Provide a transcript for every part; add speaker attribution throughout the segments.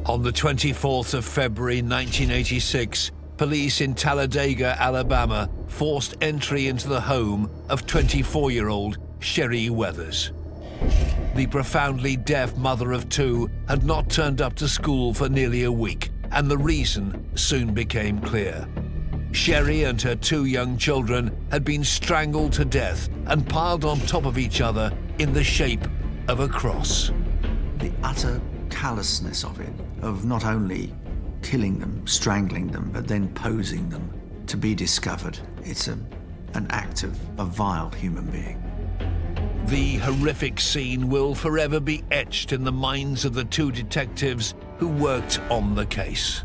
Speaker 1: On the 24th of February 1986, police in Talladega, Alabama, forced entry into the home of 24-year-old Sheri Weathers. The profoundly deaf mother of two had not turned up to school for nearly a week, and the reason soon became clear. Sheri and her two young children had been strangled to death and piled on top of each other in the shape of a cross.
Speaker 2: The utter callousness of it, of not only killing them, strangling them, but then posing them to be discovered. It's an act of a vile human being.
Speaker 1: The horrific scene will forever be etched in the minds of the two detectives who worked on the case.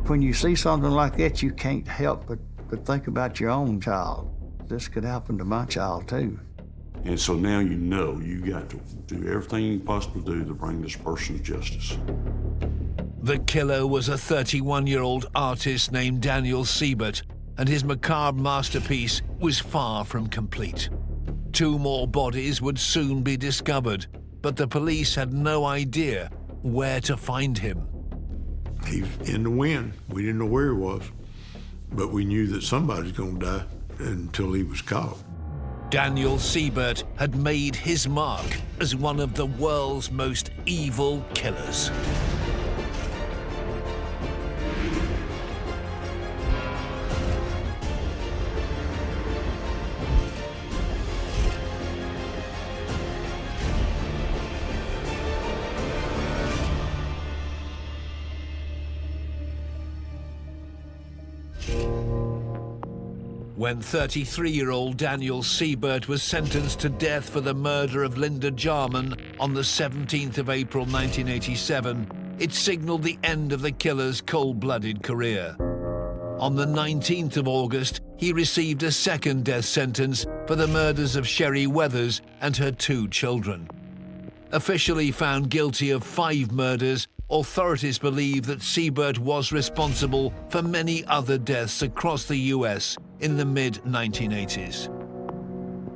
Speaker 3: When you see something like that, you can't help but think about your own child. This could happen to my child, too.
Speaker 4: And so now you know you got to do everything you possibly do to bring this person to justice.
Speaker 1: The killer was a 31-year-old artist named Daniel Siebert, and his macabre masterpiece was far from complete. Two more bodies would soon be discovered, but the police had no idea where to find him.
Speaker 5: He was in the wind. We didn't know where he was, but we knew that somebody's gonna die until he was caught.
Speaker 1: Daniel Siebert had made his mark as one of the world's most evil killers. When 33-year-old Daniel Siebert was sentenced to death for the murder of Linda Jarman on the 17th of April 1987, it signaled the end of the killer's cold-blooded career. On the 19th of August, he received a second death sentence for the murders of Sheri Weathers and her two children. Officially found guilty of 5 murders, authorities believe that Siebert was responsible for many other deaths across the US in the mid-1980s.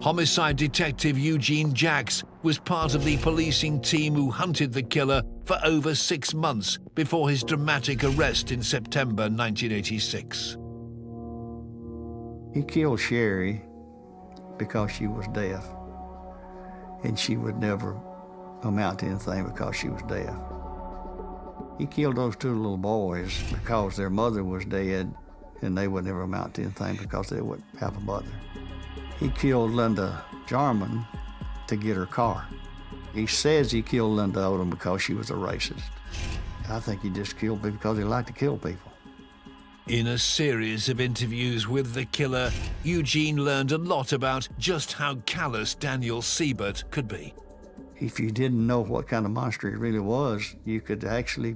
Speaker 1: Homicide detective Eugene Jacks was part of the policing team who hunted the killer for over 6 months before his dramatic arrest in September 1986.
Speaker 3: He killed Sheri because she was deaf, and she would never amount to anything because she was deaf. He killed those two little boys because their mother was dead, and they would never amount to anything because they wouldn't have a mother. He killed Linda Jarman to get her car. He says he killed Linda Odom because she was a racist. I think he just killed people because he liked to kill people.
Speaker 1: In a series of interviews with the killer, Eugene learned a lot about just how callous Daniel Siebert could be.
Speaker 3: If you didn't know what kind of monster he really was, you could actually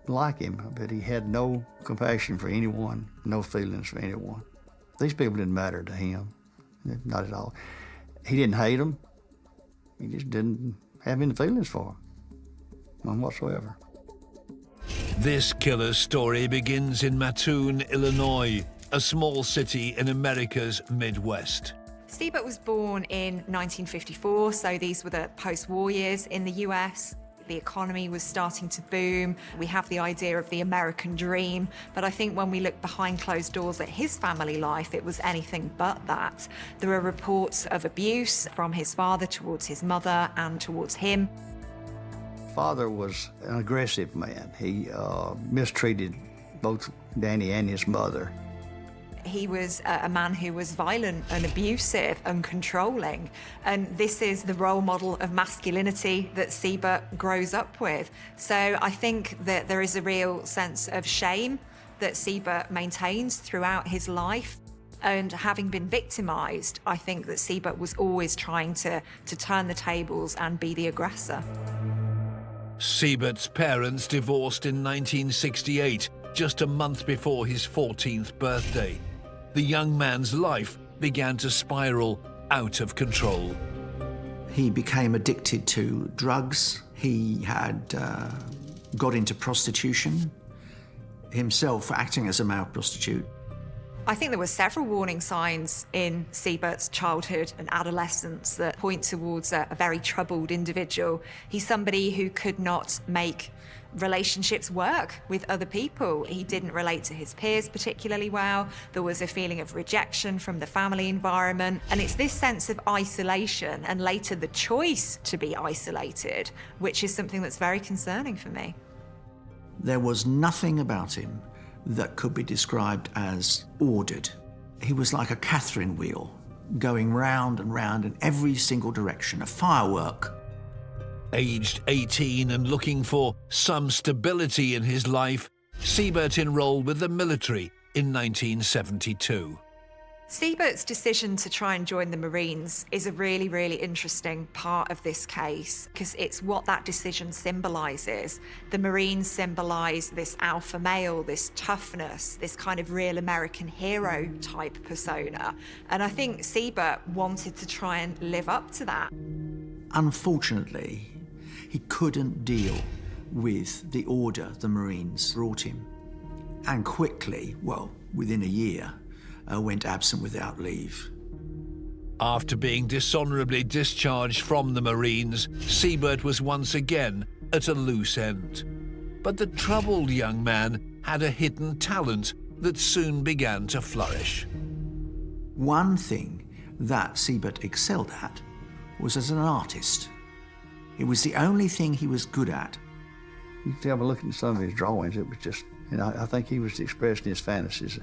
Speaker 3: like him, but he had no compassion for anyone, no feelings for anyone. These people didn't matter to him, not at all. He didn't hate them. He just didn't have any feelings for them, none whatsoever.
Speaker 1: This killer's story begins in Mattoon, Illinois, a small city in America's Midwest.
Speaker 6: Siebert was born in 1954, so these were the post-war years in the US. The economy was starting to boom. We have the idea of the American dream, but I think when we look behind closed doors at his family life, it was anything but that. There are reports of abuse from his father towards his mother and towards him.
Speaker 3: Father was an aggressive man. He mistreated both Danny and his mother.
Speaker 6: He was a man who was violent and abusive and controlling. And this is the role model of masculinity that Siebert grows up with. So I think that there is a real sense of shame that Siebert maintains throughout his life. And having been victimized, I think that Siebert was always trying to turn the tables and be the aggressor.
Speaker 1: Siebert's parents divorced in 1968, just a month before his 14th birthday. The young man's life began to spiral out of control.
Speaker 2: He became addicted to drugs. He had got into prostitution, himself acting as a male prostitute.
Speaker 6: I think there were several warning signs in Siebert's childhood and adolescence that point towards a very troubled individual. He's somebody who could not make relationships work with other people. He didn't relate to his peers particularly well. There was a feeling of rejection from the family environment. And it's this sense of isolation and later the choice to be isolated, which is something that's very concerning for me.
Speaker 2: There was nothing about him that could be described as ordered. He was like a Catherine wheel, going round and round in every single direction, a firework.
Speaker 1: Aged 18 and looking for some stability in his life, Siebert enrolled with the military in 1972.
Speaker 6: Siebert's decision to try and join the Marines is a really, really interesting part of this case because it's what that decision symbolises. The Marines symbolise this alpha male, this toughness, this kind of real American hero type persona. And I think Siebert wanted to try and live up to that.
Speaker 2: Unfortunately, he couldn't deal with the order the Marines brought him. And quickly, well, within a year, went absent without leave.
Speaker 1: After being dishonourably discharged from the Marines, Siebert was once again at a loose end. But the troubled young man had a hidden talent that soon began to flourish.
Speaker 2: One thing that Siebert excelled at was as an artist. It was the only thing he was good at.
Speaker 3: You can tell by looking at some of his drawings, it was just, I think he was expressing his fantasies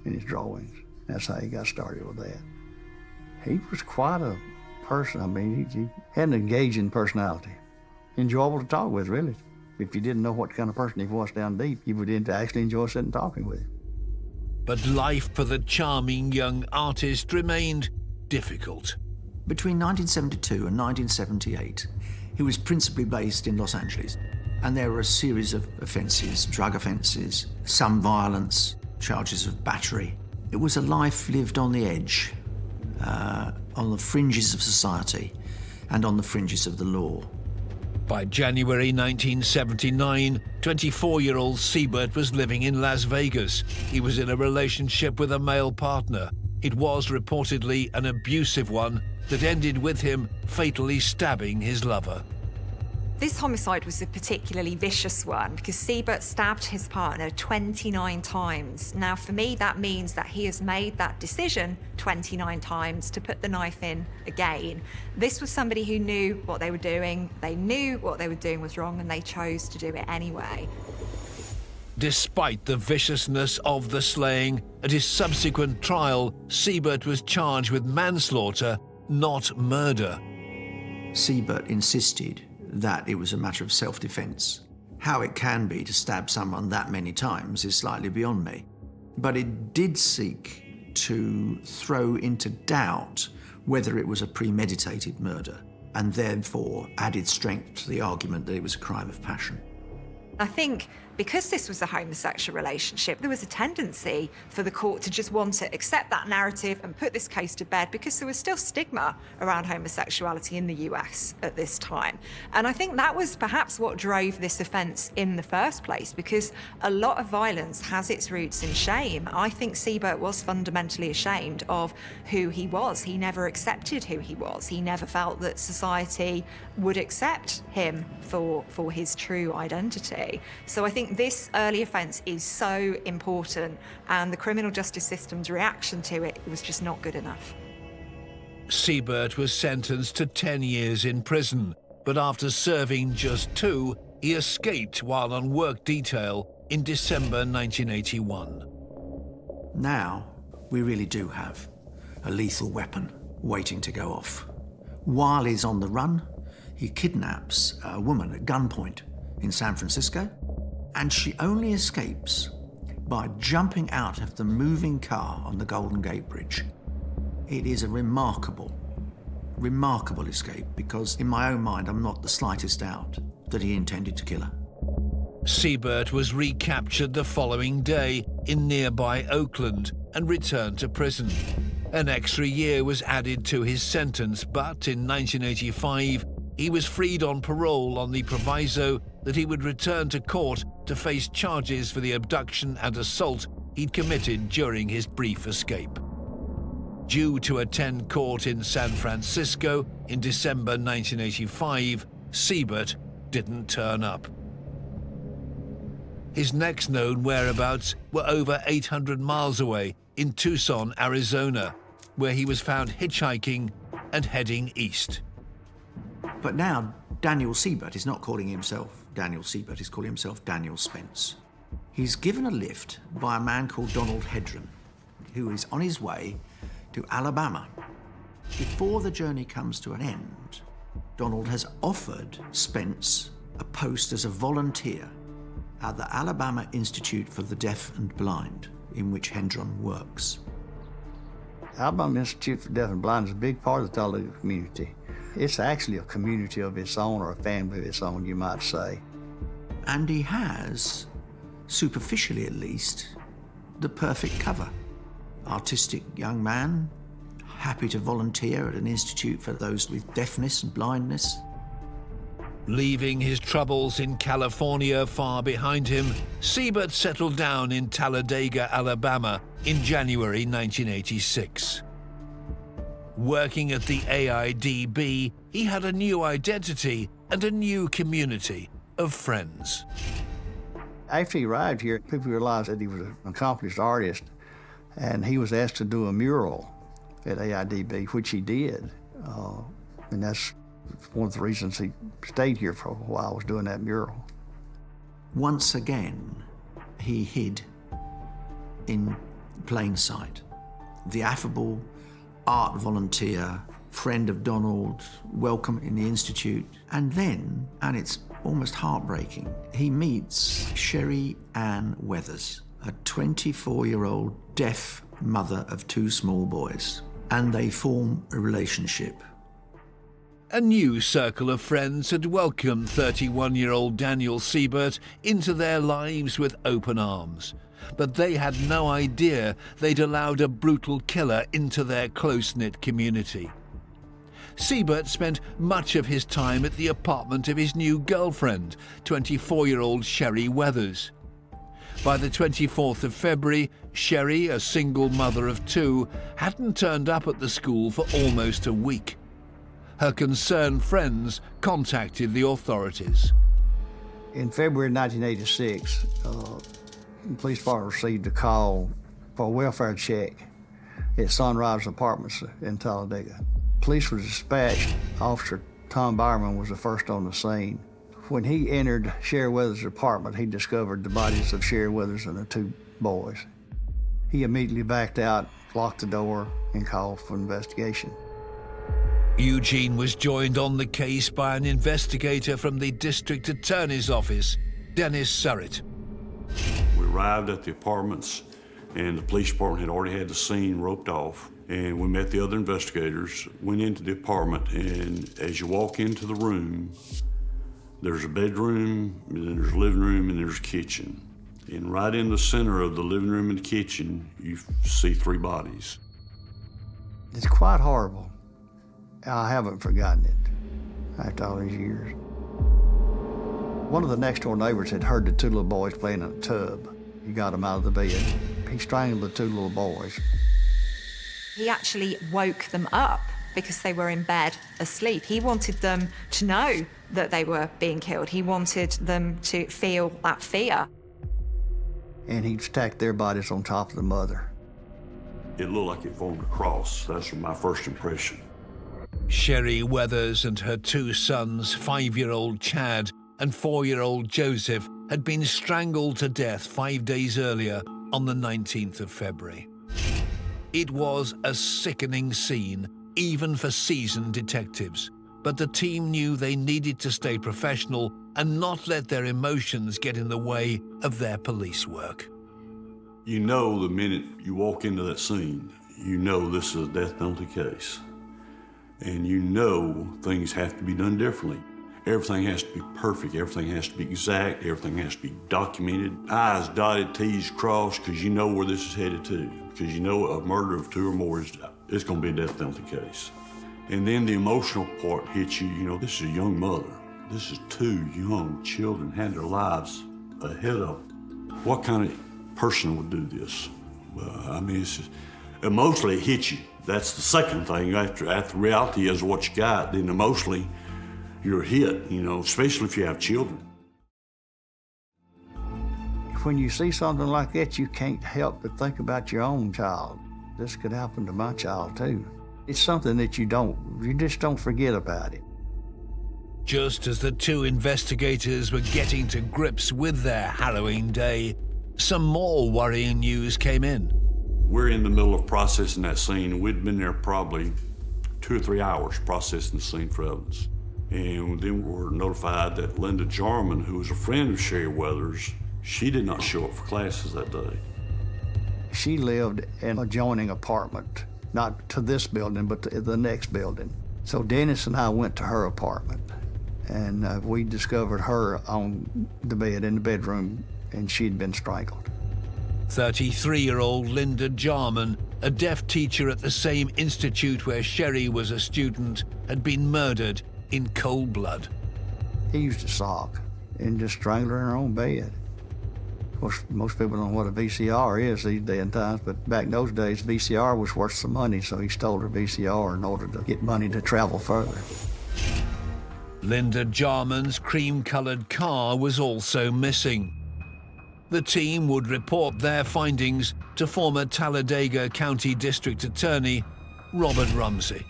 Speaker 3: in his drawings. That's how he got started with that. He was quite a person. I mean, he had an engaging personality. Enjoyable to talk with, really. If you didn't know what kind of person he was down deep, you would actually enjoy sitting and talking with him.
Speaker 1: But life for the charming young artist remained difficult.
Speaker 2: Between 1972 and 1978, he was principally based in Los Angeles. And there were a series of offences, drug offences, some violence, charges of battery. It was a life lived on the edge, on the fringes of society and on the fringes of the law.
Speaker 1: By January 1979, 24-year-old Siebert was living in Las Vegas. He was in a relationship with a male partner. It was reportedly an abusive one that ended with him fatally stabbing his lover.
Speaker 6: This homicide was a particularly vicious one because Siebert stabbed his partner 29 times. Now, for me, that means that he has made that decision 29 times to put the knife in again. This was somebody who knew what they were doing. They knew what they were doing was wrong, and they chose to do it anyway.
Speaker 1: Despite the viciousness of the slaying, at his subsequent trial, Siebert was charged with manslaughter, not murder.
Speaker 2: Siebert insisted that it was a matter of self-defense. How it can be to stab someone that many times is slightly beyond me. But it did seek to throw into doubt whether it was a premeditated murder, and therefore added strength to the argument that it was a crime of passion.
Speaker 6: I think because this was a homosexual relationship, there was a tendency for the court to just want to accept that narrative and put this case to bed because there was still stigma around homosexuality in the US at this time. And I think that was perhaps what drove this offence in the first place, because a lot of violence has its roots in shame. I think Siebert was fundamentally ashamed of who he was. He never accepted who he was. He never felt that society would accept him for his true identity. So I think this early offence is so important, and the criminal justice system's reaction to it was just not good enough.
Speaker 1: Siebert was sentenced to 10 years in prison, but after serving just 2, he escaped while on work detail in December 1981.
Speaker 2: Now, we really do have a lethal weapon waiting to go off. While he's on the run, he kidnaps a woman at gunpoint in San Francisco, and she only escapes by jumping out of the moving car on the Golden Gate Bridge. It is a remarkable escape, because in my own mind, I'm not the slightest doubt that he intended to kill her.
Speaker 1: Siebert was recaptured the following day in nearby Oakland and returned to prison. An extra year was added to his sentence, but in 1985, he was freed on parole on the proviso that he would return to court to face charges for the abduction and assault he'd committed during his brief escape. Due to attend court in San Francisco in December 1985, Siebert didn't turn up. His next known whereabouts were over 800 miles away in Tucson, Arizona, where he was found hitchhiking and heading east.
Speaker 2: But now Daniel Siebert is not calling himself Daniel Siebert, he's calling himself Daniel Spence. He's given a lift by a man called Donald Hedren, who is on his way to Alabama. Before the journey comes to an end, Donald has offered Spence a post as a volunteer at the Alabama Institute for the Deaf and Blind, in which Hedren works.
Speaker 3: Alabama Institute for Deaf and Blind is a big part of the Talladega community. It's actually a community of its own, or a family of its own, you might say.
Speaker 2: And he has, superficially at least, the perfect cover. Artistic young man, happy to volunteer at an institute for those with deafness and blindness.
Speaker 1: Leaving his troubles in California far behind him, Siebert settled down in Talladega, Alabama in January 1986. Working at the AIDB, he had a new identity and a new community of friends.
Speaker 3: After he arrived here, people realized that he was an accomplished artist, and he was asked to do a mural at AIDB, which he did. And that's one of the reasons he stayed here for a while, was doing that mural.
Speaker 2: Once again, he hid in plain sight. The affable art volunteer, friend of Donald, welcome in the Institute. And then, and it's almost heartbreaking, he meets Sheri Weathers, a 24-year-old deaf mother of 2 small boys, and they form a relationship.
Speaker 1: A new circle of friends had welcomed 31-year-old Daniel Siebert into their lives with open arms. But they had no idea they'd allowed a brutal killer into their close-knit community. Siebert spent much of his time at the apartment of his new girlfriend, 24-year-old Sheri Weathers. By the 24th of February, Sheri, a single mother of 2, hadn't turned up at the school for almost a week. Her concerned friends contacted the authorities.
Speaker 3: In February 1986, the police department received a call for a welfare check at Sunrise Apartments in Talladega. Police were dispatched. Officer Tom Byerman was the first on the scene. When he entered Sheri Weathers' apartment, he discovered the bodies of Sheri Weathers and the 2 boys. He immediately backed out, locked the door, and called for investigation.
Speaker 1: Eugene was joined on the case by an investigator from the district attorney's office, Daniel Siebert.
Speaker 4: We arrived at the apartments, and the police department had already had the scene roped off. And we met the other investigators, went into the apartment, and as you walk into the room, there's a bedroom, and then there's a living room, and there's a kitchen. And right in the center of the living room and the kitchen, you see 3 bodies.
Speaker 3: It's quite horrible. I haven't forgotten it after all these years. One of the next door neighbors had heard the 2 little boys playing in a tub. He got them out of the bed. He strangled the 2 little boys.
Speaker 6: He actually woke them up because they were in bed asleep. He wanted them to know that they were being killed. He wanted them to feel that fear.
Speaker 3: And he stacked their bodies on top of the mother.
Speaker 4: It looked like it formed a cross. That's my first impression.
Speaker 1: Sheri Weathers and her 2 sons, 5-year-old Chad and 4-year-old Joseph, had been strangled to death 5 days earlier on the 19th of February. It was a sickening scene, even for seasoned detectives, but the team knew they needed to stay professional and not let their emotions get in the way of their police work.
Speaker 4: You know the minute you walk into that scene, you know this is a death penalty case. And you know things have to be done differently. Everything has to be perfect, everything has to be exact, everything has to be documented. I's dotted, T's crossed, because you know where this is headed to. Because you know a murder of 2 or more is going to be a death penalty case. And then the emotional part hits you, you know, this is a young mother. This is 2 young children had their lives ahead of them. What kind of person would do this. I mean, it's just, emotionally it hits you. That's the second thing. After reality is what you got, then emotionally you're hit, you know, especially if you have children.
Speaker 3: When you see something like that, you can't help but think about your own child. This could happen to my child too. It's something that you just don't forget about it.
Speaker 1: Just as the two investigators were getting to grips with their harrowing day, some more worrying news came in.
Speaker 4: We're in the middle of processing that scene. We'd been there probably 2 or 3 hours processing the scene for evidence. And then we were notified that Linda Jarman, who was a friend of Sheri Weathers, she did not show up for classes that day.
Speaker 3: She lived in an adjoining apartment, not to this building, but to the next building. So Dennis and I went to her apartment, and we discovered her on the bed in the bedroom, and she'd been strangled.
Speaker 1: 33-year-old Linda Jarman, a deaf teacher at the same institute where Sheri was a student, had been murdered in cold blood.
Speaker 3: He used a sock and just strangled her in her own bed. Of course, most people don't know what a VCR is these day and times, but back in those days, VCR was worth some money, so he stole her VCR in order to get money to travel further.
Speaker 1: Linda Jarman's cream-colored car was also missing. The team would report their findings to former Talladega County District Attorney Robert Rumsey.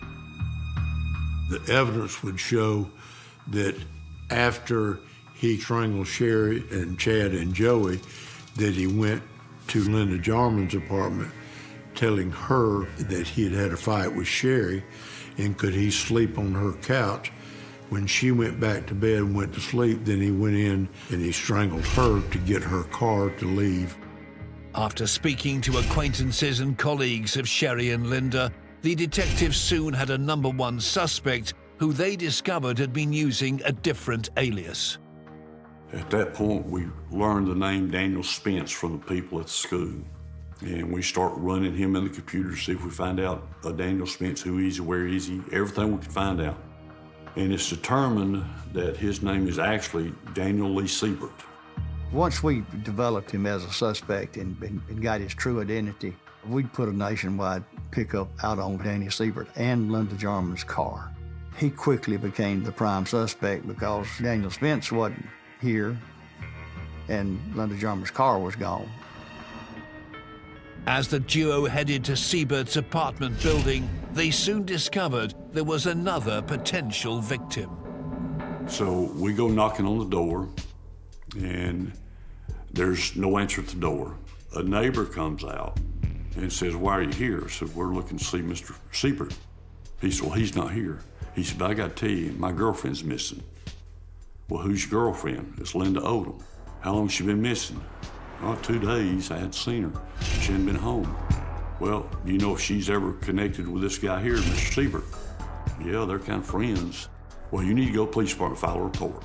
Speaker 5: The evidence would show that after he strangled Sheri and Chad and Joey, that he went to Linda Jarman's apartment telling her that he had a fight with Sheri and could he sleep on her couch. When she went back to bed and went to sleep, then he went in and he strangled her to get her car to leave.
Speaker 1: After speaking to acquaintances and colleagues of Sheri and Linda, the detectives soon had a number one suspect who they discovered had been using a different alias.
Speaker 4: At that point, we learned the name Daniel Spence from the people at the school. And we start running him in the computer to see if we find out Daniel Spence, who is he, where is he, everything we could find out. And it's determined that his name is actually Daniel Siebert.
Speaker 3: Once we developed him as a suspect and got his true identity, we'd put a nationwide pickup out on Daniel Siebert and Linda Jarman's car. He quickly became the prime suspect because Daniel Spence wasn't here and Linda Jarman's car was gone.
Speaker 1: As the duo headed to Siebert's apartment building, they soon discovered there was another potential victim.
Speaker 4: So we go knocking on the door, and there's no answer at the door. A neighbor comes out and says, "Why are you here?" I said, "We're looking to see Mr. Siebert." He said, "Well, he's not here." He said, "I got to tell you, my girlfriend's missing." "Well, who's your girlfriend?" "It's Linda Odom." "How long has she been missing?" "Oh, 2 days. I hadn't seen her. She hadn't been home." "Well, do you know if she's ever connected with this guy here, Mr. Siebert?" "Yeah, they're kind of friends." "Well, you need to go to the police department, file a report."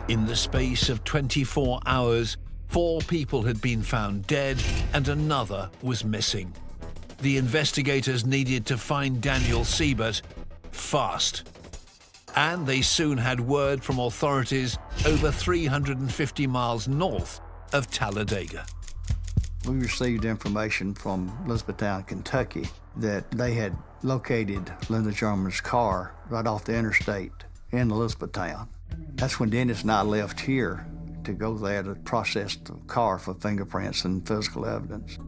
Speaker 1: In the space of 24 hours, 4 people had been found dead and another was missing. The investigators needed to find Daniel Siebert fast. And they soon had word from authorities over 350 miles north of Talladega.
Speaker 3: We received information from Elizabethtown, Kentucky, that they had located Linda Jarman's car right off the interstate in Elizabethtown. That's when Dennis and I left here to go there to process the car for fingerprints and physical evidence.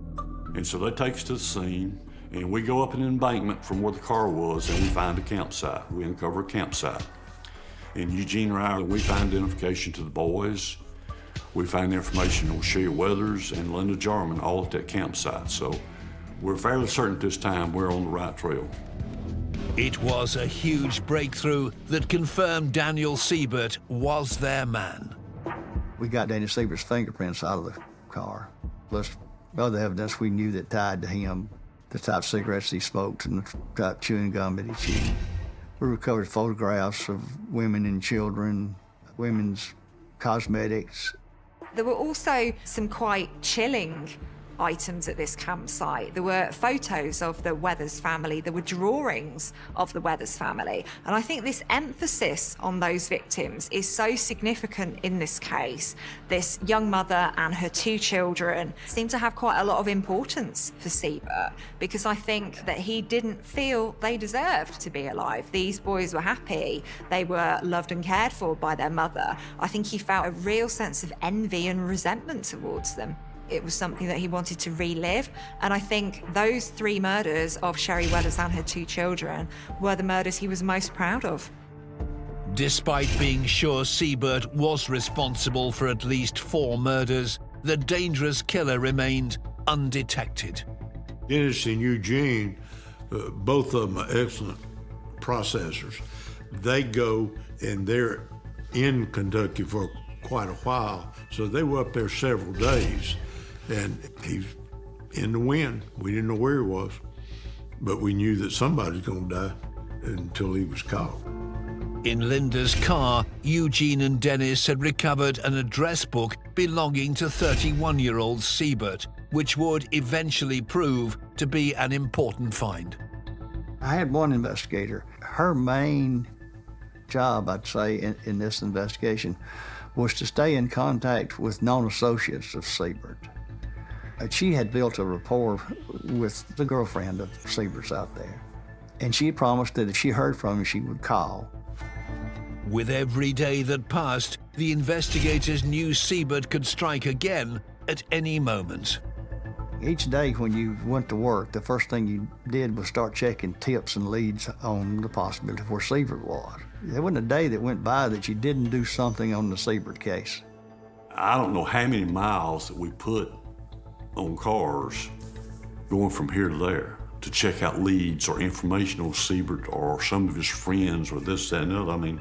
Speaker 4: And so they take us to the scene, and we go up an embankment from where the car was, and we find a campsite. We uncover a campsite. And Eugene and I, we find identification to the boys. We find information on Sheri Weathers and Linda Jarman all at that campsite. So we're fairly certain at this time we're on the right trail.
Speaker 1: It was a huge breakthrough that confirmed Daniel Siebert was their man.
Speaker 3: We got Daniel Siebert's fingerprints out of the car, plus other evidence we knew that tied to him, the type of cigarettes he smoked and the type of chewing gum that he chewed. We recovered photographs of women and children, women's cosmetics.
Speaker 6: There were also some quite chilling items at this campsite. There were photos of the Weathers family, there were drawings of the Weathers family. And I think this emphasis on those victims is so significant in this case. This young mother and her 2 children seem to have quite a lot of importance for Siebert, because I think that he didn't feel they deserved to be alive. These boys were happy, they were loved and cared for by their mother. I think he felt a real sense of envy and resentment towards them. It was something that he wanted to relive, and I think those 3 murders of Sheri Weathers and her 2 children were the murders he was most proud of.
Speaker 1: Despite being sure Siebert was responsible for at least 4 murders, the dangerous killer remained undetected.
Speaker 5: Dennis and Eugene, both of them are excellent processors. They go and they're in Kentucky for quite a while, so they were up there several days, and he's in the wind. We didn't know where he was, but we knew that somebody's gonna die until he was caught.
Speaker 1: In Linda's car, Eugene and Dennis had recovered an address book belonging to 31-year-old Siebert, which would eventually prove to be an important find.
Speaker 3: I had one investigator. Her main job, I'd say, in this investigation was to stay in contact with known associates of Siebert. She had built a rapport with the girlfriend of Siebert's out there, and she promised that if she heard from him, she would call.
Speaker 1: With every day that passed, the investigators knew Siebert could strike again at any moment.
Speaker 3: Each day when you went to work, the first thing you did was start checking tips and leads on the possibility of where Siebert was. There wasn't a day that went by that you didn't do something on the Siebert case.
Speaker 4: I don't know how many miles that we put on cars going from here to there to check out leads or information on Siebert or some of his friends or this, that, and the other. I mean,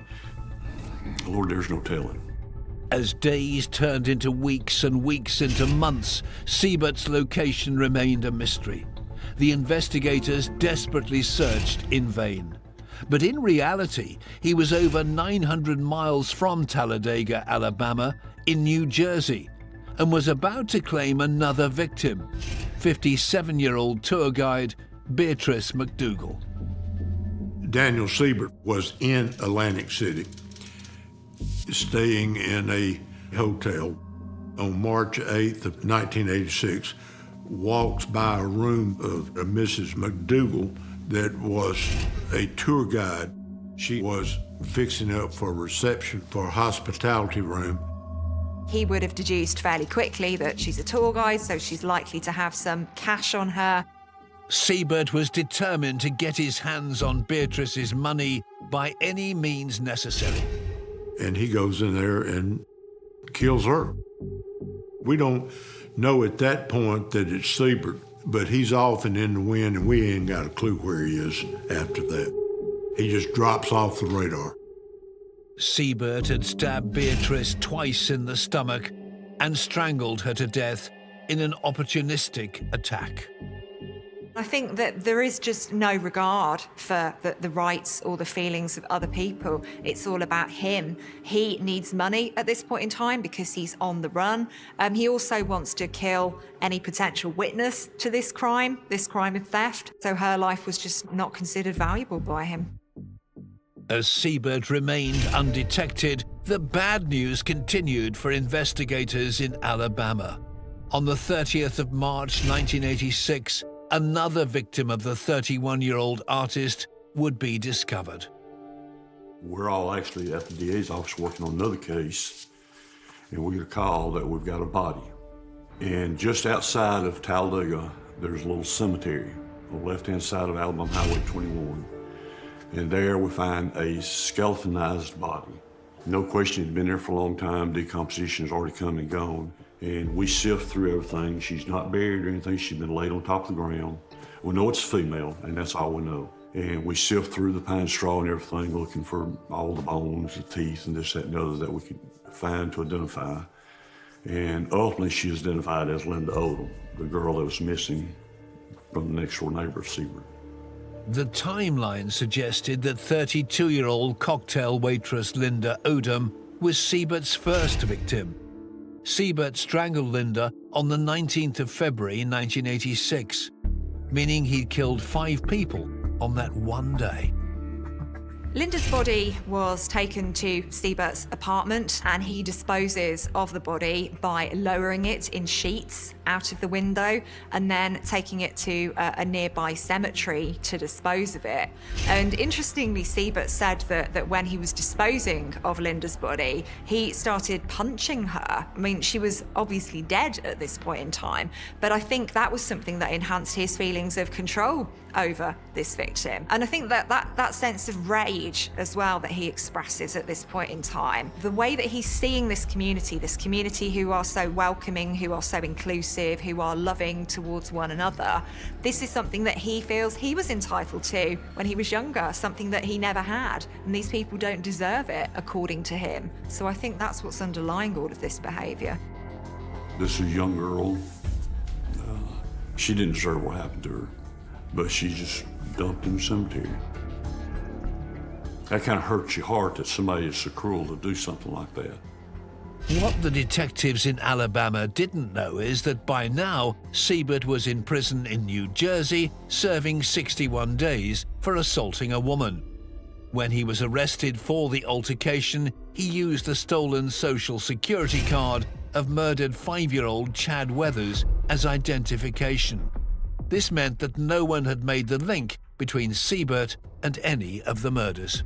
Speaker 4: Lord, there's no telling.
Speaker 1: As days turned into weeks and weeks into months, Siebert's location remained a mystery. The investigators desperately searched in vain. But in reality, he was over 900 miles from Talladega, Alabama, in New Jersey, and was about to claim another victim, 57-year-old tour guide Beatrice McDougal.
Speaker 5: Daniel Siebert was in Atlantic City, staying in a hotel. On March 8th of 1986, walks by a room of a Mrs. McDougal that was a tour guide. She was fixing up for a reception for a hospitality room.
Speaker 6: He would have deduced fairly quickly that she's a tour guide, so she's likely to have some cash on her.
Speaker 1: Siebert was determined to get his hands on Beatrice's money by any means necessary.
Speaker 5: And he goes in there and kills her. We don't know at that point that it's Siebert, but he's off and in the wind, and we ain't got a clue where he is after that. He just drops off the radar.
Speaker 1: Siebert had stabbed Beatrice twice in the stomach and strangled her to death in an opportunistic attack.
Speaker 6: I think that there is just no regard for the rights or the feelings of other people. It's all about him. He needs money at this point in time because he's on the run. He also wants to kill any potential witness to this crime of theft. So her life was just not considered valuable by him.
Speaker 1: As Siebert remained undetected, the bad news continued for investigators in Alabama. On the 30th of March 1986, another victim of the 31-year-old artist would be discovered.
Speaker 4: We're all actually at the DA's office working on another case, and we get a call that we've got a body. And just outside of Talladega, there's a little cemetery on the left-hand side of Alabama Highway 21. And there we find a skeletonized body. No question, it'd been there for a long time. Decomposition has already come and gone. And we sift through everything. She's not buried or anything. She's been laid on top of the ground. We know it's female, and that's all we know. And we sift through the pine straw and everything, looking for all the bones, the teeth, and this, that, and the other that we could find to identify. And ultimately, she is identified as Linda Odom, the girl that was missing from the next-door neighbor of Siebert.
Speaker 1: The timeline suggested that 32-year-old cocktail waitress Linda Odom was Siebert's first victim. Siebert strangled Linda on the 19th of February 1986, meaning he'd killed 5 people on that one day.
Speaker 6: Linda's body was taken to Siebert's apartment, and he disposes of the body by lowering it in sheets out of the window and then taking it to a nearby cemetery to dispose of it. And interestingly, Siebert said that when he was disposing of Linda's body, he started punching her. I mean, she was obviously dead at this point in time, but I think that was something that enhanced his feelings of control over this victim. And I think that sense of rage as well that he expresses at this point in time, the way that he's seeing this community who are so welcoming, who are so inclusive, who are loving towards one another, this is something that he feels he was entitled to when he was younger, something that he never had, and these people don't deserve it according to him. So I think that's what's underlying all of this behaviour.
Speaker 4: This is a young girl. She didn't deserve what happened to her, but she just dumped in the cemetery. That kind of hurts your heart that somebody is so cruel to do something like that.
Speaker 1: What the detectives in Alabama didn't know is that by now, Siebert was in prison in New Jersey, serving 61 days for assaulting a woman. When he was arrested for the altercation, he used the stolen Social Security card of murdered 5-year-old Sheri Weathers as identification. This meant that no one had made the link between Siebert and any of the murders.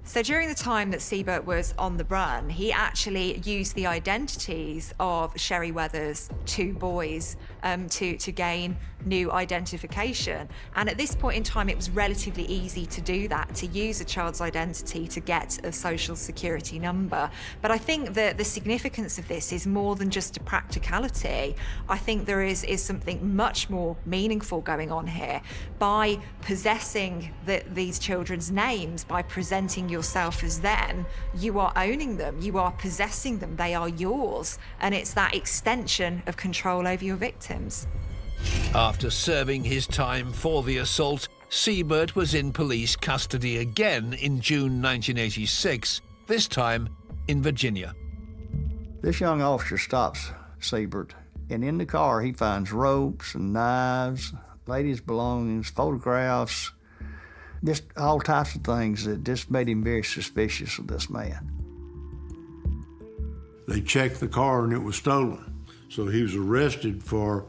Speaker 6: So during the time that Siebert was on the run, he actually used the identities of Sheri Weathers' 2 boys to gain new identification. And at this point in time, it was relatively easy to do that, to use a child's identity to get a social security number. But I think that the significance of this is more than just a practicality. I think there is something much more meaningful going on here. By possessing these children's names, by presenting yourself as them, you are owning them, you are possessing them, they are yours. And it's that extension of control over your victims.
Speaker 1: After serving his time for the assault, Siebert was in police custody again in June 1986, this time in Virginia.
Speaker 3: This young officer stops Siebert, and in the car he finds ropes and knives, ladies' belongings, photographs, just all types of things that just made him very suspicious of this man.
Speaker 5: They checked the car and it was stolen. So he was arrested for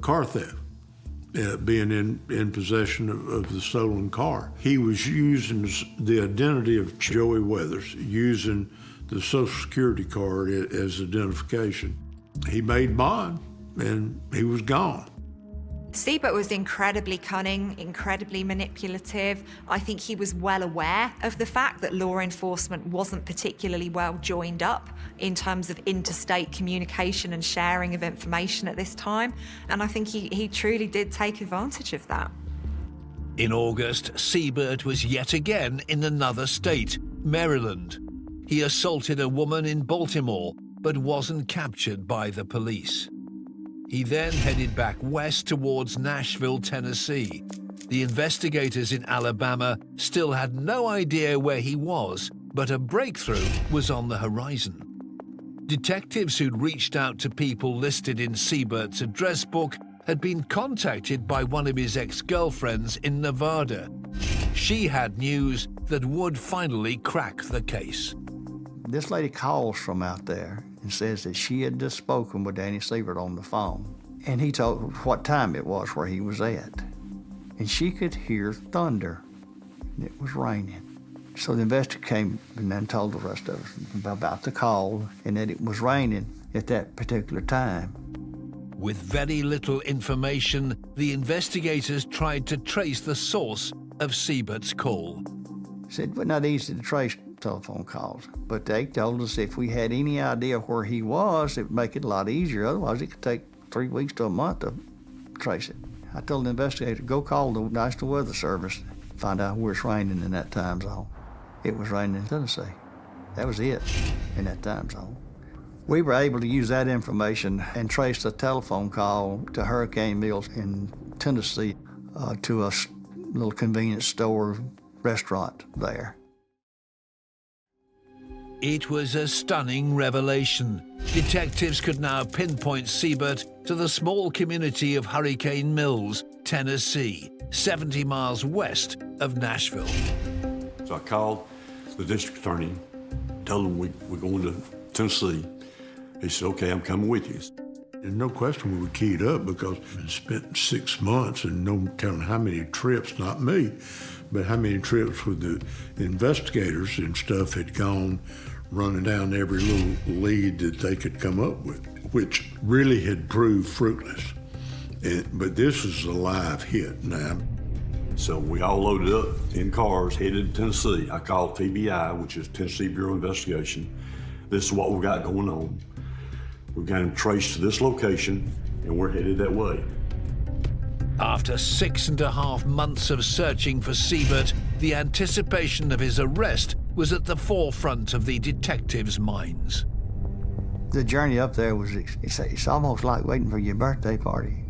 Speaker 5: car theft, being in possession of the stolen car. He was using the identity of Joey Weathers, using the Social Security card as identification. He made bond and he was gone.
Speaker 6: Siebert was incredibly cunning, incredibly manipulative. I think he was well aware of the fact that law enforcement wasn't particularly well joined up in terms of interstate communication and sharing of information at this time. And I think he truly did take advantage of that.
Speaker 1: In August, Siebert was yet again in another state, Maryland. He assaulted a woman in Baltimore, but wasn't captured by the police. He then headed back west towards Nashville, Tennessee. The investigators in Alabama still had no idea where he was, but a breakthrough was on the horizon. Detectives who'd reached out to people listed in Siebert's address book had been contacted by one of his ex-girlfriends in Nevada. She had news that would finally crack the case.
Speaker 3: This lady calls from out there and says that she had just spoken with Daniel Siebert on the phone. And he told her what time it was where he was at. And she could hear thunder. And it was raining. So the investigator came and then told the rest of us about the call and that it was raining at that particular time.
Speaker 1: With very little information, the investigators tried to trace the source of Siebert's call.
Speaker 3: Said it was not easy to trace telephone calls, but they told us if we had any idea where he was, it would make it a lot easier. Otherwise, it could take 3 weeks to a month to trace it. I told the investigator, go call the National Weather Service, find out where it's raining in that time zone. It was raining in Tennessee. That was it in that time zone. We were able to use that information and trace the telephone call to Hurricane Mills in Tennessee to a little convenience store restaurant there.
Speaker 1: It was a stunning revelation. detectives could now pinpoint Siebert to the small community of Hurricane Mills, Tennessee, 70 miles west of Nashville.
Speaker 4: So I called the district attorney, told him we're going to Tennessee. He said, okay, I'm coming with you.
Speaker 5: There's no question we were keyed up because we spent 6 months and no telling how many trips, not me, but how many trips with the investigators and stuff had gone running down every little lead that they could come up with, which really had proved fruitless. But this is a live hit now.
Speaker 4: So we all loaded up in cars, headed to Tennessee. I called TBI, which is Tennessee Bureau of Investigation. This is what we've got going on. We've got him traced to this location, and we're headed that way.
Speaker 1: After 6.5 months of searching for Siebert, the anticipation of his arrest was at the forefront of the detectives' minds.
Speaker 3: The journey up there was, it's almost like waiting for your birthday party.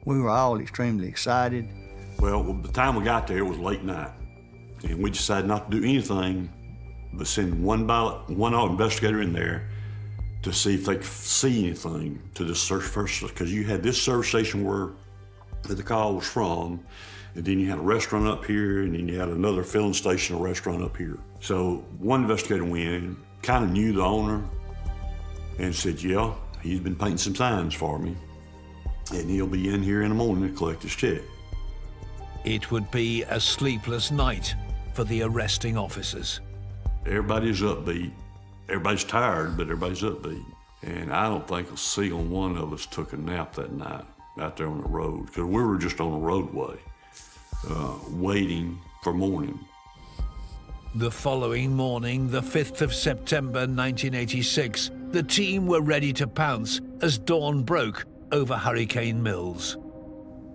Speaker 3: We were all extremely excited.
Speaker 4: Well, by the time we got there, it was late night, and we decided not to do anything but send one investigator in there to see if they could see anything to the search first, because you had this service station where the call was from, and then you had a restaurant up here, and then you had another filling station, a restaurant up here. So one investigator went in, kind of knew the owner, and said, yeah, he's been painting some signs for me, and he'll be in here in the morning to collect his check.
Speaker 1: It would be a sleepless night for the arresting officers.
Speaker 4: Everybody's upbeat. Everybody's tired, but everybody's upbeat. And I don't think a single one of us took a nap that night out there on the road, because we were just on the roadway, waiting for morning.
Speaker 1: The following morning, the 5th of September 1986, the team were ready to pounce as dawn broke over Hurricane Mills.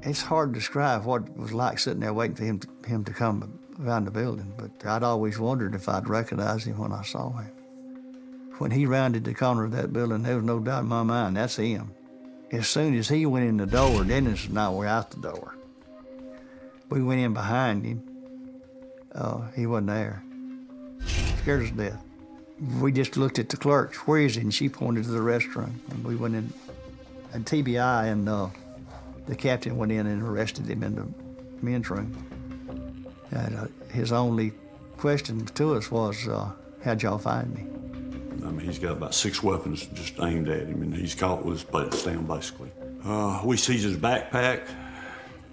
Speaker 3: It's hard to describe what it was like sitting there waiting for him to come around the building, but I'd always wondered if I'd recognize him when I saw him. When he rounded the corner of that building, there was no doubt in my mind, that's him. As soon as he went in the door, Dennis and I were out the door. We went in behind him. He wasn't there. Scared us to death. We just looked at the clerks, where is he? And she pointed to the restroom. And we went in, and TBI and the captain went in and arrested him in the men's room. And his only question to us was, how'd y'all find me?
Speaker 4: I mean, he's got about 6 weapons just aimed at him, and he's caught with his pants down, basically. We seized his backpack.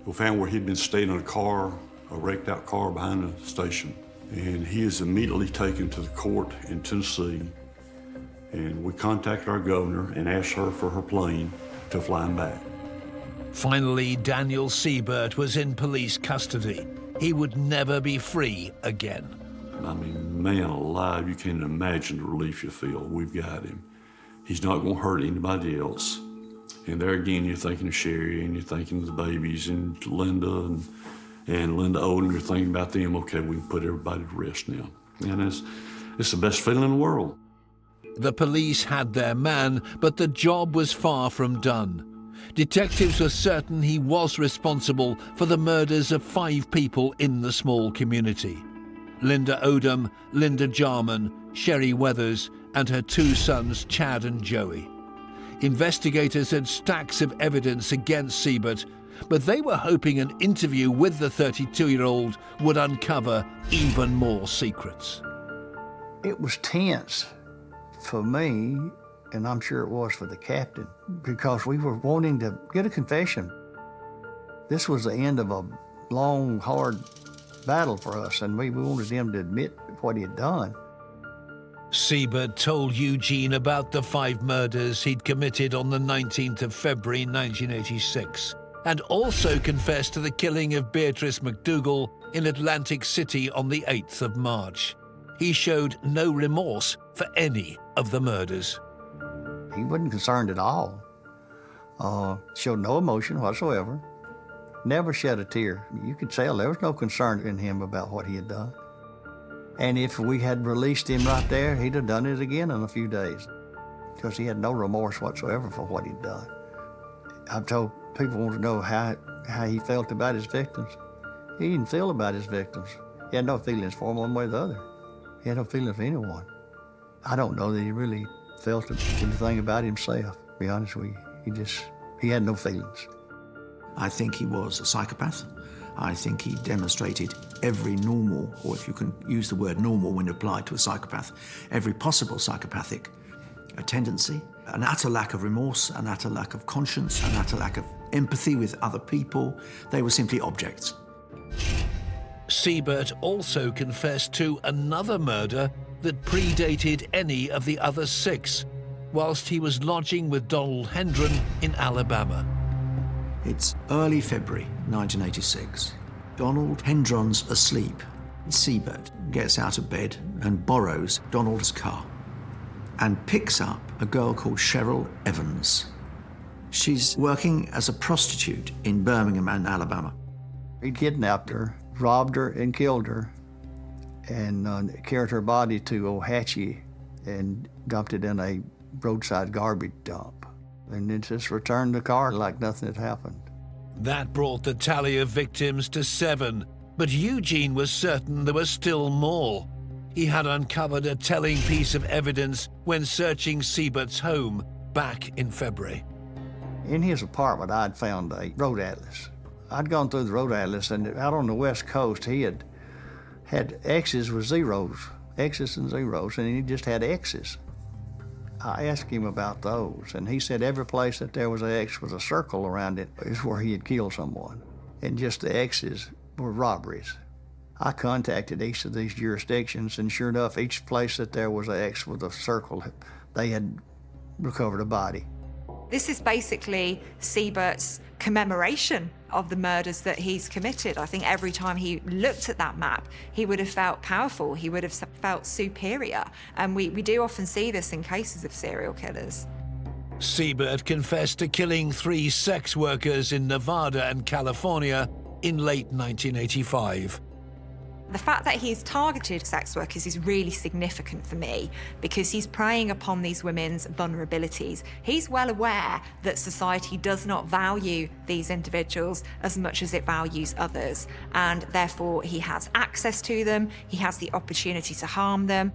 Speaker 4: We found where he'd been staying in a wrecked out car behind the station. And he is immediately taken to the court in Tennessee. And we contacted our governor and asked her for her plane to fly him back.
Speaker 1: Finally, Daniel Siebert was in police custody. He would never be free again.
Speaker 4: I mean, man alive, you can't imagine the relief you feel. We've got him. He's not going to hurt anybody else. And there again, you're thinking of Sheri, and you're thinking of the babies, and Linda, and Linda Odom. You're thinking about them. Okay, we can put everybody to rest now. And it's the best feeling in the world.
Speaker 1: The police had their man, but the job was far from done. Detectives were certain he was responsible for the murders of 5 people in the small community. Linda Odom, Linda Jarman, Sheri Weathers, and her 2 sons, Chad and Joey. Investigators had stacks of evidence against Siebert, but they were hoping an interview with the 32-year-old would uncover even more secrets.
Speaker 3: It was tense for me, and I'm sure it was for the captain, because we were wanting to get a confession. This was the end of a long, hard battle for us, and we wanted him to admit what he had done.
Speaker 1: Siebert told Eugene about the 5 murders he'd committed on the 19th of February 1986, and also confessed to the killing of Beatrice McDougal in Atlantic City on the 8th of March. He showed no remorse for any of the murders.
Speaker 3: He wasn't concerned at all. Showed no emotion whatsoever. Never shed a tear. You could tell there was no concern in him about what he had done. And if we had released him right there, he'd have done it again in a few days, because he had no remorse whatsoever for what he'd done. I've told people want to know how he felt about his victims. He didn't feel about his victims. He had no feelings for them one way or the other. He had no feelings for anyone. I don't know that he really felt anything about himself, to be honest with you. He had no feelings.
Speaker 2: I think he was a psychopath. I think he demonstrated every normal, or if you can use the word normal when applied to a psychopath, every possible psychopathic tendency, an utter lack of remorse, an utter lack of conscience, an utter lack of empathy with other people. They were simply objects.
Speaker 1: Siebert also confessed to another murder that predated any of the other 6, whilst he was lodging with Donald Hendron in Alabama.
Speaker 2: It's early February 1986. Donald Hendron's asleep. Siebert gets out of bed and borrows Donald's car and picks up a girl called Sheri Weathers. She's working as a prostitute in Birmingham and Alabama.
Speaker 3: He kidnapped her, robbed her, and killed her, and carried her body to Ohatchee and dumped it in a roadside garbage dump. And then just returned the car like nothing had happened.
Speaker 1: That brought the tally of victims to 7, but Eugene was certain there was still more. He had uncovered a telling piece of evidence when searching Siebert's home back in February.
Speaker 3: In his apartment, I'd found a road atlas. I'd gone through the road atlas, and out on the West Coast, he had X's with zeros, X's and zeros, and he just had X's. I asked him about those, and he said every place that there was an X with a circle around it is where he had killed someone, and just the X's were robberies. I contacted each of these jurisdictions, and sure enough, each place that there was an X with a circle, they had recovered a body.
Speaker 6: This is basically Siebert's commemoration of the murders that he's committed. I think every time he looked at that map, he would have felt powerful, he would have felt superior. And we do often see this in cases of serial killers.
Speaker 1: Siebert confessed to killing 3 sex workers in Nevada and California in late 1985.
Speaker 6: The fact that he's targeted sex workers is really significant for me because he's preying upon these women's vulnerabilities. He's well aware that society does not value these individuals as much as it values others, and therefore he has access to them, he has the opportunity to harm them.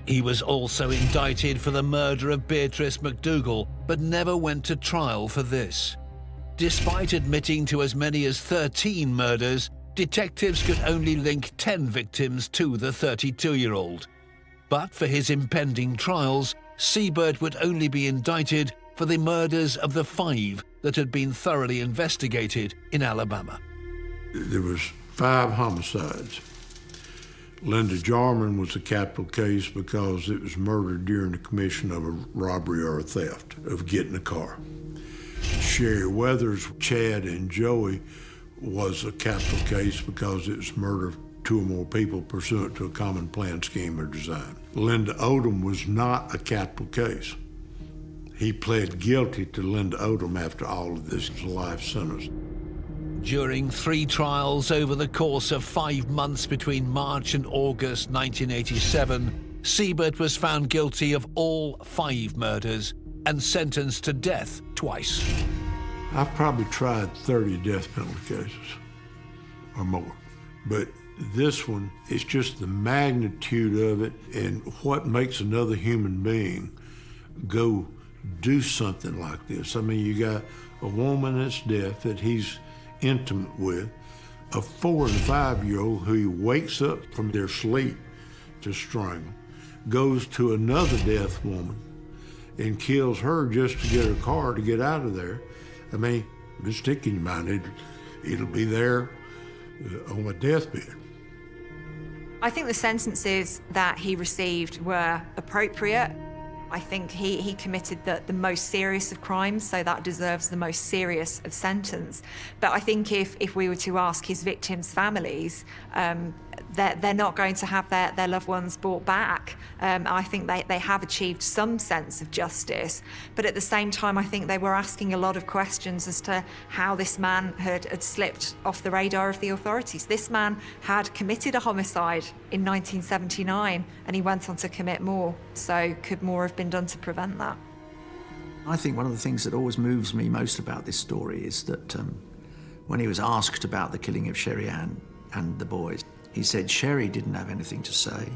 Speaker 1: He was also indicted for the murder of Beatrice McDougall, but never went to trial for this. Despite admitting to as many as 13 murders, detectives could only link 10 victims to the 32-year-old. But for his impending trials, Siebert would only be indicted for the murders of the 5 that had been thoroughly investigated in Alabama.
Speaker 5: There was 5 homicides. Linda Jarman was a capital case because it was murder during the commission of a robbery or a theft of getting a car. Sheri Weathers, Chad, and Joey was a capital case because it was murder of 2 or more people pursuant to a common plan, scheme, or design. Linda Odom was not a capital case. He pled guilty to Linda Odom after all of this. It was a life sentence.
Speaker 1: During 3 trials over the course of 5 months between March and August 1987, Siebert was found guilty of all 5 murders and sentenced to death twice.
Speaker 5: I've probably tried 30 death penalty cases or more, but this one, it's just the magnitude of it and what makes another human being go do something like this. I mean, you got a woman that's deaf that he's intimate with, a 4 and 5-year-old who he wakes up from their sleep to strangle, goes to another deaf woman and kills her just to get her car to get out of there. I mean, just stick in your mind, it'll be there on my deathbed.
Speaker 6: I think the sentences that he received were appropriate. I think he committed the most serious of crimes, so that deserves the most serious of sentence. But I think if we were to ask his victims' families, they're not going to have their loved ones brought back. I think they have achieved some sense of justice, but at the same time, I think they were asking a lot of questions as to how this man had slipped off the radar of the authorities. This man had committed a homicide in 1979, and he went on to commit more. So could more have been done to prevent that?
Speaker 2: I think one of the things that always moves me most about this story is that when he was asked about the killing of Sheri Ann and the boys, he said Sheri didn't have anything to say,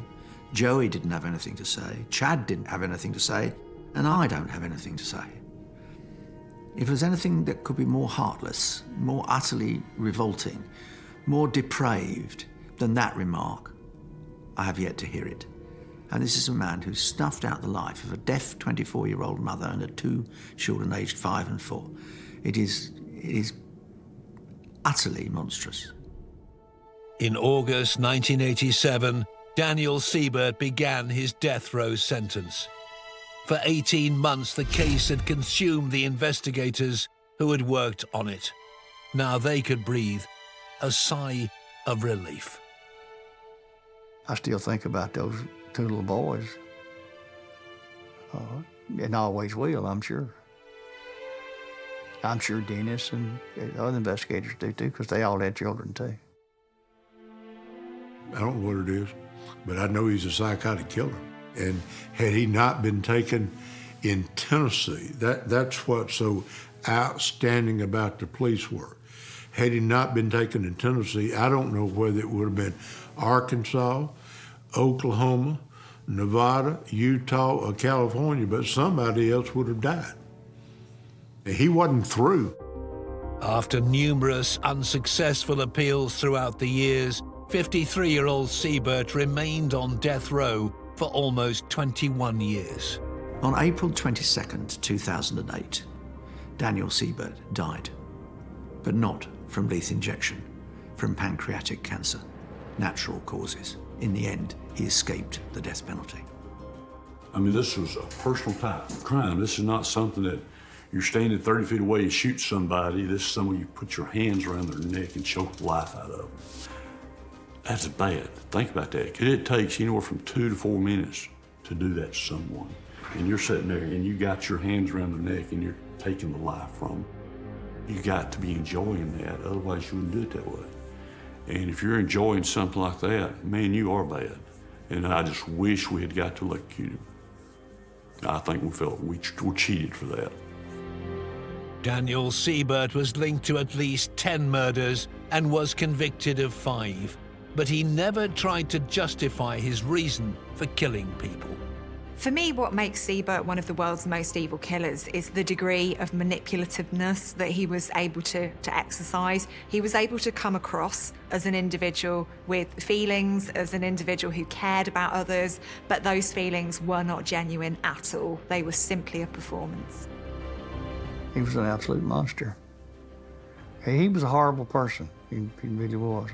Speaker 2: Joey didn't have anything to say, Chad didn't have anything to say, And I don't have anything to say. If there's anything that could be more heartless, more utterly revolting, more depraved than that remark, I have yet to hear it. And this is a man who snuffed out the life of a deaf 24-year-old mother and her two children aged 5 and 4. It is utterly monstrous.
Speaker 1: In August 1987, Daniel Siebert began his death row sentence. For 18 months, the case had consumed the investigators who had worked on it. Now they could breathe a sigh of relief.
Speaker 3: I still think about those two little boys. And always will, I'm sure. I'm sure Dennis and other investigators do too, because they all had children too.
Speaker 5: I don't know what it is, but I know he's a psychotic killer. And had he not been taken in Tennessee, that's what's so outstanding about the police work. Had he not been taken in Tennessee, I don't know whether it would have been Arkansas, Oklahoma, Nevada, Utah, or California, but somebody else would have died. He wasn't through.
Speaker 1: After numerous unsuccessful appeals throughout the years, 53-year-old Siebert remained on death row for almost 21 years.
Speaker 2: On April 22nd, 2008, Daniel Siebert died, but not from lethal injection, from pancreatic cancer, natural causes. In the end, he escaped the death penalty.
Speaker 4: I mean, this was a personal type of crime. This is not something that you're standing 30 feet away and shoot somebody. This is someone you put your hands around their neck and choke the life out of them. That's bad. Think about that. 'Cause it takes anywhere from 2 to 4 minutes to do that to someone. And you're sitting there and you got your hands around their neck and you're taking the life from them. You got to be enjoying that, otherwise you wouldn't do it that way. And if you're enjoying something like that, man, you are bad. And I just wish we had got to electrocute him. I think we felt we were cheated for that.
Speaker 1: Daniel Siebert was linked to at least 10 murders and was convicted of 5. But he never tried to justify his reason for killing people.
Speaker 6: For me, what makes Siebert one of the world's most evil killers is the degree of manipulativeness that he was able to exercise. He was able to come across as an individual with feelings, as an individual who cared about others, but those feelings were not genuine at all. They were simply a performance.
Speaker 3: He was an absolute monster. He was a horrible person. He really was.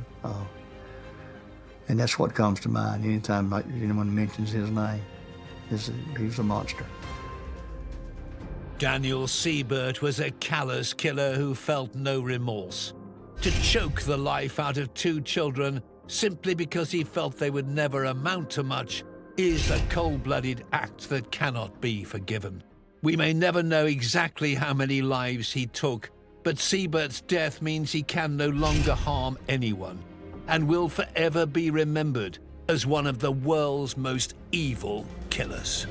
Speaker 3: And that's what comes to mind anytime anyone mentions his name. He was a monster.
Speaker 1: Daniel Siebert was a callous killer who felt no remorse. To choke the life out of 2 children simply because he felt they would never amount to much is a cold-blooded act that cannot be forgiven. We may never know exactly how many lives he took, but Siebert's death means he can no longer harm anyone and will forever be remembered as one of the world's most evil killers.